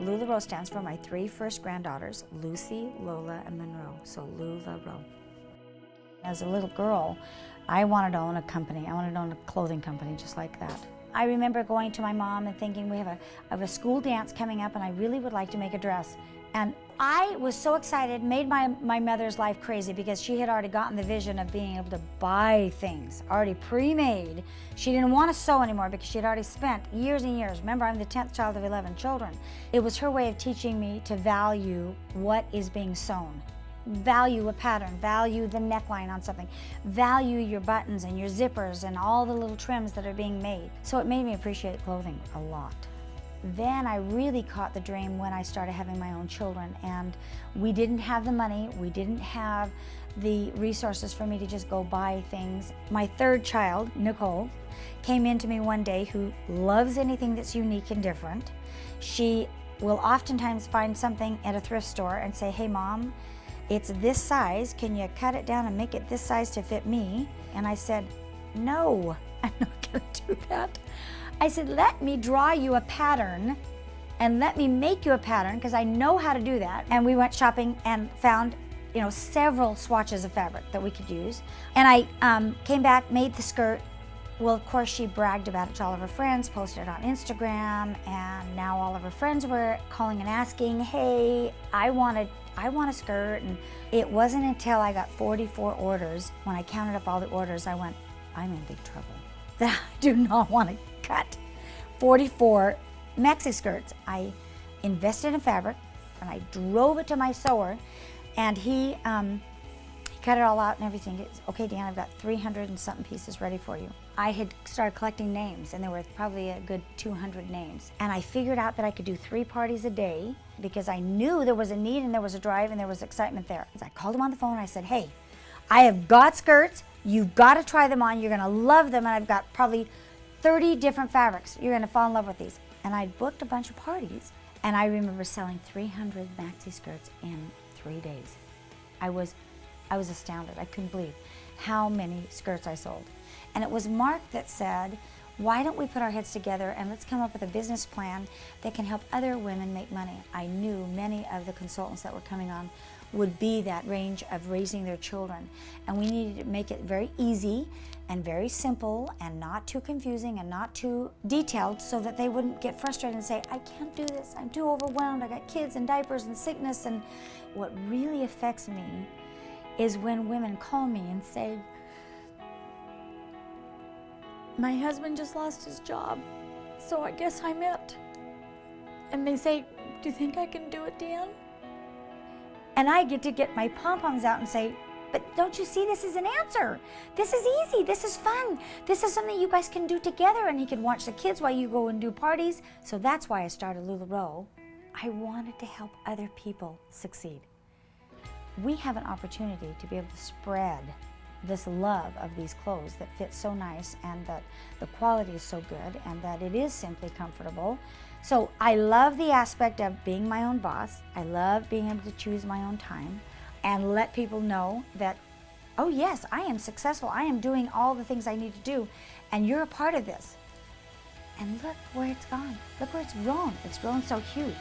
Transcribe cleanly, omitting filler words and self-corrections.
LuLaRoe stands for my 3 first granddaughters, Lucy, Lola, and Monroe, so LuLaRoe. As a little girl, I wanted to own a company. I wanted to own a clothing company just like that. I remember going to my mom and thinking, I have a school dance coming up and I really would like to make a dress. And I was so excited, made my mother's life crazy because she had already gotten the vision of being able to buy things already pre-made. She didn't want to sew anymore because she had already spent years and years. Remember, I'm the 10th child of 11 children. It was her way of teaching me to value what is being sewn. Value a pattern, value the neckline on something, value your buttons and your zippers and all the little trims that are being made. So it made me appreciate clothing a lot. Then I really caught the dream when I started having my own children, and we didn't have the money, we didn't have the resources for me to just go buy things. My 3rd child, Nicole, came into me one day who loves anything that's unique and different. She will oftentimes find something at a thrift store and say, "Hey Mom, it's this size, can you cut it down and make it this size to fit me?" And I said, "No, I'm not gonna do that." I said, "Let me draw you a pattern and let me make you a pattern because I know how to do that." And we went shopping and found, several swatches of fabric that we could use. And I came back, made the skirt. Well, of course, she bragged about it to all of her friends, posted it on Instagram, and now all of her friends were calling and asking, "Hey, I want a skirt." And it wasn't until I got 44 orders, when I counted up all the orders, I went, I'm in big trouble. That I do not want to cut 44 maxi skirts. I invested in fabric and I drove it to my sewer, and he cut it all out and everything. It's, "Okay, Deanne, I've got 300 and something pieces ready for you." I had started collecting names, and there were probably a good 200 names. And I figured out that I could do 3 parties a day because I knew there was a need and there was a drive and there was excitement there. So I called him on the phone and I said, "Hey, I have got skirts. You've got to try them on. You're going to love them. And I've got probably 30 different fabrics. You're going to fall in love with these." And I booked a bunch of parties, and I remember selling 300 maxi skirts in 3 days. I was astounded. I couldn't believe how many skirts I sold. And it was Mark that said, "Why don't we put our heads together and let's come up with a business plan that can help other women make money?" I knew many of the consultants that were coming on would be that range of raising their children. And we needed to make it very easy and very simple and not too confusing and not too detailed, so that they wouldn't get frustrated and say, "I can't do this, I'm too overwhelmed, I got kids and diapers and sickness." And what really affects me is when women call me and say, "My husband just lost his job, so I guess I'm it." And they say, "Do you think I can do it, Deanne?" And I get to get my pom-poms out and say, "But don't you see this is an answer? This is easy, this is fun. This is something you guys can do together, and he can watch the kids while you go and do parties." So that's why I started LuLaRoe. I wanted to help other people succeed. We have an opportunity to be able to spread this love of these clothes that fit so nice, and that the quality is so good, and that it is simply comfortable. So I love the aspect of being my own boss. I love being able to choose my own time and let people know that, oh yes, I am successful. I am doing all the things I need to do, and you're a part of this. And look where it's gone. Look where it's grown. It's grown so huge.